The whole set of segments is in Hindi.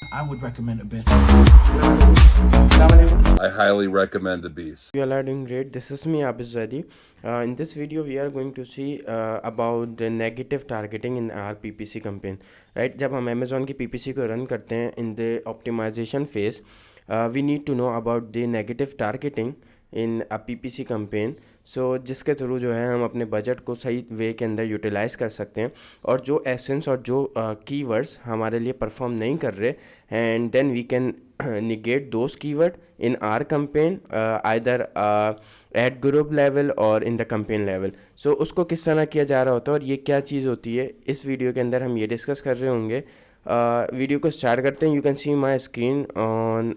I would recommend Abyss. I highly recommend Abyss. You all are doing great. This is me, Abis Zadi. In this video, we are going to see about the negative targeting in our PPC campaign. Right? जब हम Amazon की PPC को run करते हैं in the optimization phase, we need to know about the negative targeting in a PPC campaign. सो जिसके थ्रू जो है हम अपने बजट को सही वे के अंदर यूटिलाइज़ कर सकते हैं और जो एसेंस और जो कीवर्ड्स हमारे लिए परफॉर्म नहीं कर रहे and then we can negate those keyword in our campaign either at group level or in the campaign level. So उसको किस तरह किया जा रहा होता है और ये क्या चीज़ होती है इस वीडियो के अंदर हम ये डिस्कस कर रहे होंगे. वीडियो को स्टार्ट करते हैं. You can C my screen on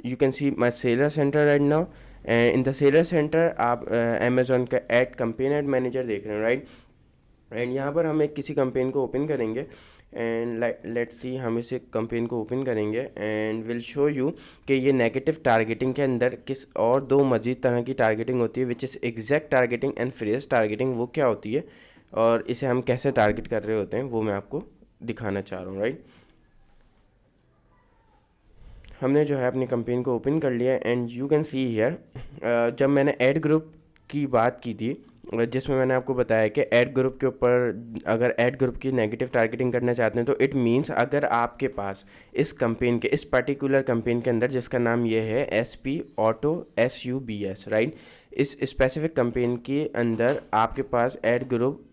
you can C my seller centre right now. In the seller centre आप अमेजोन का एड कैंपेन एड मैनेजर देख रहे हैं राइट. एंड यहाँ पर हम एक किसी कैंपेन को ओपन करेंगे एंड लेट्स सी हम इस कैंपेन को ओपन करेंगे एंड विल शो यू कि ये नेगेटिव टारगेटिंग के अंदर किस और दो मजीद तरह की टारगेटिंग होती है which is exact targeting and phrase targeting. वो क्या होती है और इसे हम कैसे टारगेट कर रहे होते हैं वो मैं आपको दिखाना चाह रहा हूँ राइट. हमने जो है अपनी कैंपेन को ओपन कर लिया and you can see here जब मैंने ऐड ग्रुप की बात की थी जिसमें मैंने आपको बताया कि ऐड ग्रुप के ऊपर अगर ऐड ग्रुप की नेगेटिव टारगेटिंग करना चाहते हैं तो इट मींस अगर आपके पास इस कैंपेन के इस पर्टिकुलर कैंपेन के अंदर जिसका नाम ये है SP ऑटो SUBS राइट. इस स्पेसिफिक कैंपेन के अंदर आपके पास ऐड ग्रुप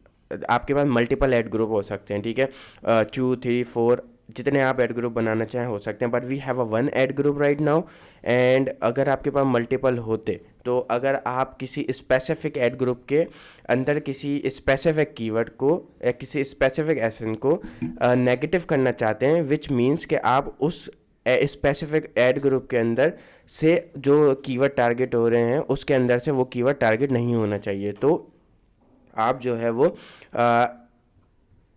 आपके पास मल्टीपल ऐड ग्रुप हो सकते हैं ठीक है. 2 3 4 जितने आप ऐड ग्रुप बनाना चाहें हो सकते हैं but we have a one ad group right now. And अगर आपके पास मल्टीपल होते तो अगर आप किसी स्पेसिफिक ऐड ग्रुप के अंदर किसी स्पेसिफिक कीवर्ड को या किसी स्पेसिफिक एसन को नेगेटिव करना चाहते हैं विच मीन्स कि आप उस स्पेसिफिक ऐड ग्रुप के अंदर से जो कीवर्ड टारगेट हो रहे हैं उसके अंदर से वो कीवर्ड टारगेट नहीं होना चाहिए. तो आप जो है वो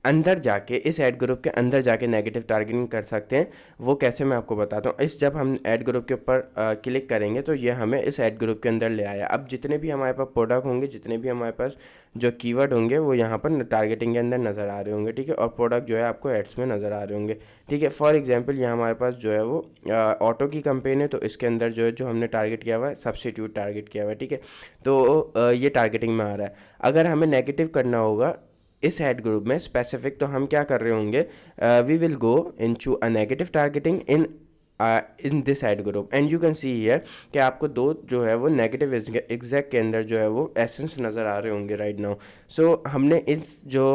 अंदर जाके इस ऐड ग्रुप के अंदर जाके नेगेटिव टारगेटिंग कर सकते हैं. वो कैसे मैं आपको बताता हूँ. इस जब हम ऐड ग्रुप के ऊपर क्लिक करेंगे तो ये हमें इस ऐड ग्रुप के अंदर ले आया. अब जितने भी हमारे पास प्रोडक्ट होंगे जितने भी हमारे पास जो कीवर्ड होंगे वो यहाँ पर टारगेटिंग के अंदर नज़र आ रहे होंगे ठीक है. और प्रोडक्ट जो है आपको एड्स में नज़र आ रहे होंगे ठीक है. फॉर एग्जांपल यहाँ हमारे पास जो है वो ऑटो की कंपेन है तो इसके अंदर जो है जो हमने टारगेट किया हुआ है सब्स्टिट्यूट टारगेट किया हुआ है ठीक है. तो ये टारगेटिंग में आ रहा है. अगर हमें नेगेटिव करना होगा इस ऐड ग्रुप में स्पेसिफिक तो हम क्या कर रहे होंगे we will go into a negative targeting in this ad group and you can see here कि आपको दो जो है वो नेगेटिव एग्जैक्ट के अंदर जो है वो एसेंस नज़र आ रहे होंगे राइट नाउ. सो हमने इस जो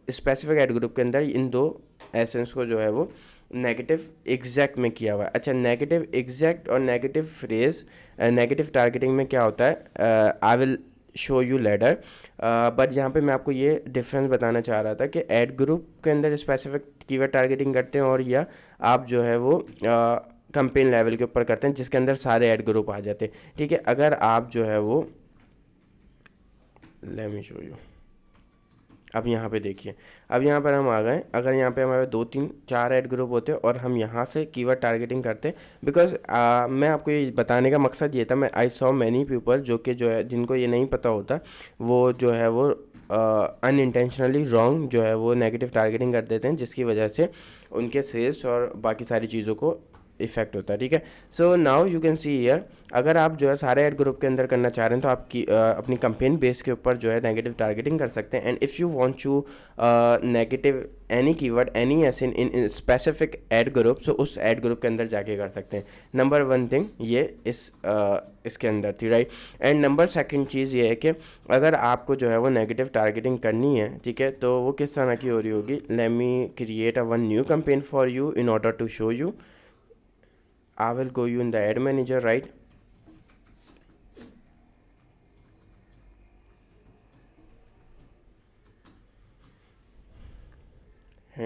स्पेसिफिक ऐड ग्रुप के अंदर इन दो एसेंस को जो है वो नेगेटिव एग्जैक्ट में किया हुआ है. अच्छा नेगेटिव एग्जैक्ट और नेगेटिव फ्रेज नेगेटिव टारगेटिंग में क्या होता है I will show you later. But यहाँ पे मैं आपको ये डिफरेंस बताना चाह रहा था कि ऐड ग्रुप के अंदर स्पेसिफिक कीवर्ड टारगेटिंग करते हैं और या आप जो है वो कैंपेन लेवल के ऊपर करते हैं जिसके अंदर सारे ऐड ग्रुप आ जाते हैं ठीक है. अगर आप जो है वो लेट मी शो यू. अब यहाँ पे देखिए अब यहाँ पर हम आ गए. अगर यहाँ पे हमारे 2 3 4 ऐड ग्रुप होते और हम यहाँ से कीवर्ड टारगेटिंग करते बिकॉज मैं आपको ये बताने का मकसद ये था मैं आई सॉ मैनी पीपल जो कि जो है जिनको ये नहीं पता होता वो जो है वो अनइंटेंशनली रॉन्ग जो है वो नेगेटिव टारगेटिंग कर देते हैं जिसकी वजह से उनके सेल्स और बाकी सारी चीज़ों को इफेक्ट होता है ठीक है. So now you can see here अगर आप जो है सारे ऐड ग्रुप के अंदर करना चाह रहे हैं तो आप अपनी कंपेन बेस के ऊपर जो है नेगेटिव टारगेटिंग कर सकते हैं. And if you want to negative any keyword any ASIN in specific ad group so उस ऐड ग्रुप के अंदर जाके कर सकते हैं. नंबर 1 थिंग ये इसके अंदर थी राइट. एंड नंबर 2 चीज़ ये है कि अगर आपको जो है वो नेगेटिव टारगेटिंग करनी है ठीक है तो वो किस तरह की हो रही होगी. Let me create a one new campaign for you in order to show you. I will go you in the ad manager right.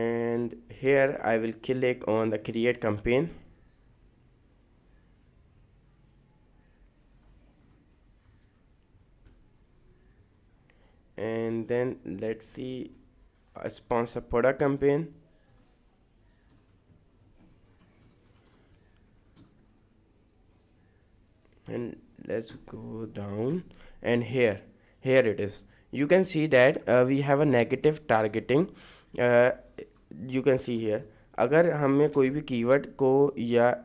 And here I will click on the create campaign. And then let's see a sponsor product campaign. And let's go down and here it is. You can see that we have a negative targeting. You can see here अगर हमें कोई भी कीवर्ड को या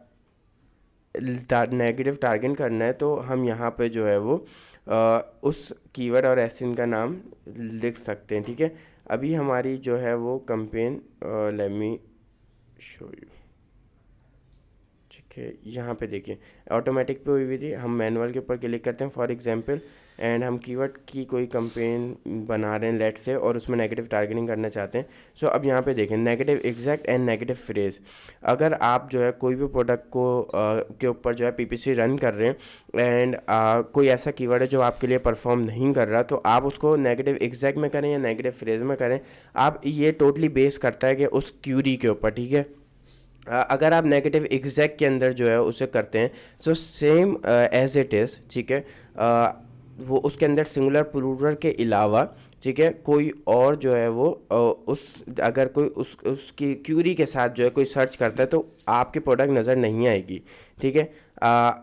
नेगेटिव टारगेट करना है तो हम यहाँ पे जो है वो उस कीवर्ड और एसइन का नाम लिख सकते हैं, ठीक है। अभी हमारी जो है वो campaign, let me show you, ठीक है। यहाँ पे देखिए ऑटोमेटिक पे हुई थी, हम मैनुअल के ऊपर क्लिक करते हैं फॉर एग्जांपल, एंड हम कीवर्ड की कोई कैंपेन बना रहे हैं लेट से, और उसमें नेगेटिव टारगेटिंग करना चाहते हैं। सो अब यहाँ पे देखें negative exact and negative phrase. अगर आप जो है कोई भी प्रोडक्ट को के ऊपर जो है पीपीसी रन कर रहे हैं एंड कोई ऐसा कीवर्ड है जो आपके लिए परफॉर्म नहीं कर रहा, तो आप उसको नेगेटिव एग्जैक्ट में करें या नेगेटिव फ्रेज में करें, आप ये टोटली बेस करता है कि उस क्यूरी के ऊपर, ठीक है। अगर आप नेगेटिव एग्जैक्ट के अंदर जो है उसे करते हैं so same as it is, ठीक है, वो उसके अंदर सिंगुलर प्लूरल के अलावा, ठीक है, कोई और जो है वो अगर कोई उसकी क्यूरी के साथ जो है कोई सर्च करता है तो आपकी प्रोडक्ट नज़र नहीं आएगी, ठीक है।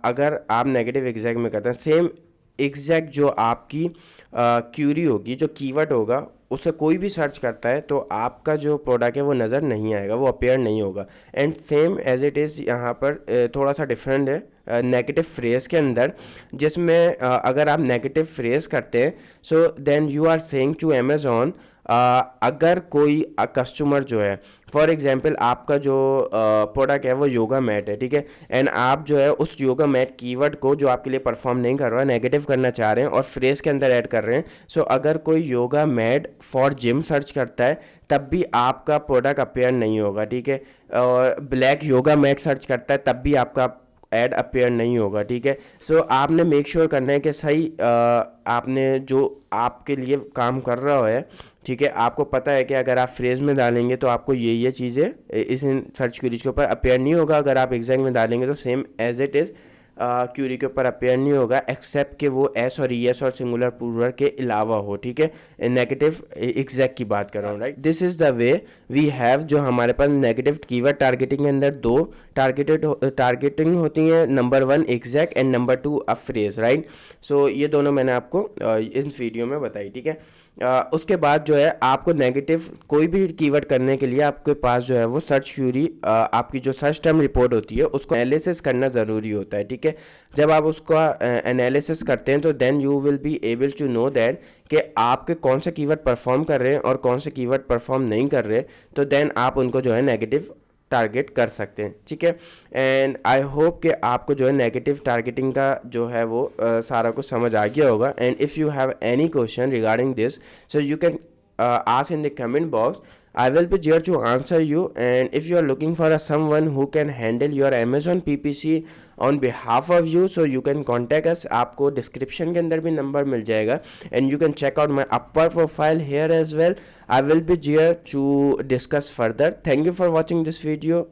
अगर आप नेगेटिव एग्जैक्ट में करते हैं, सेम एग्जैक्ट जो आपकी क्यूरी होगी, जो कीवर्ड होगा, उससे कोई भी सर्च करता है तो आपका जो प्रोडक्ट है वो नज़र नहीं आएगा, वो अपीयर नहीं होगा। And same as it is यहाँ पर थोड़ा सा डिफरेंट है नेगेटिव फ्रेज के अंदर, जिसमें अगर आप नेगेटिव फ्रेज करते हैं so then you are saying to Amazon, अगर कोई कस्टमर जो है फॉर एग्जांपल आपका जो प्रोडक्ट है वो योगा मैट है, ठीक है, एंड आप जो है उस योगा मैट कीवर्ड को जो आपके लिए परफॉर्म नहीं कर रहा है नेगेटिव करना चाह रहे हैं और फ्रेज के अंदर ऐड कर रहे हैं। सो अगर कोई yoga mat for gym search करता है तब भी आपका प्रोडक्ट अपेयर नहीं होगा, ठीक है, और ब्लैक योगा मैट सर्च करता है तब भी आपका ऐड अपेयर नहीं होगा, ठीक है। सो आपने मेक श्योर करना है कि सही आपने जो आपके लिए काम कर रहा है, ठीक है, आपको पता है कि अगर आप फ्रेज में डालेंगे तो आपको ये चीज़ें इस सर्च क्यूरीज के ऊपर अपेयर नहीं होगा, अगर आप एग्जैक्ट में डालेंगे तो same as it is query के ऊपर अपेयर नहीं होगा, एक्सेप्ट कि वो एस और ई एस और सिंगुलर प्लूरल के अलावा हो, ठीक है। नेगेटिव एग्जैक्ट की बात कर रहा हूँ, right. This is the way we have, जो हमारे पास नेगेटिव कीवर्ड टारगेटिंग के अंदर दो टारगेटिंग होती हैं, number 1 exact and number 2 a phrase, right. So ये दोनों मैंने आपको इस वीडियो में बताई, ठीक है। उसके बाद जो है आपको नेगेटिव कोई भी कीवर्ड करने के लिए आपके पास जो है वो सर्च क्यूरी, आपकी जो सर्च टर्म रिपोर्ट होती है उसको एनालिसिस करना ज़रूरी होता है, ठीक है। जब आप उसका एनालिसिस करते हैं तो then you will be able to know that कि आपके कौन से कीवर्ड परफॉर्म कर रहे हैं और कौन से कीवर्ड परफॉर्म नहीं कर रहे, तो देन आप उनको जो है नेगेटिव टारगेट कर सकते हैं, ठीक है। एंड आई होप कि आपको जो है नेगेटिव टारगेटिंग का जो है वो सारा कुछ समझ आ गया होगा। And if you have any question regarding this so you can ask in the comment box. I will be here to answer you. And if you are looking for someone who can handle your Amazon PPC on behalf of you, so you can contact us. आपको description के अंदर भी नंबर मिल जाएगा, and you can check out my upper profile here as well. I will be here to discuss further. Thank you for watching this video.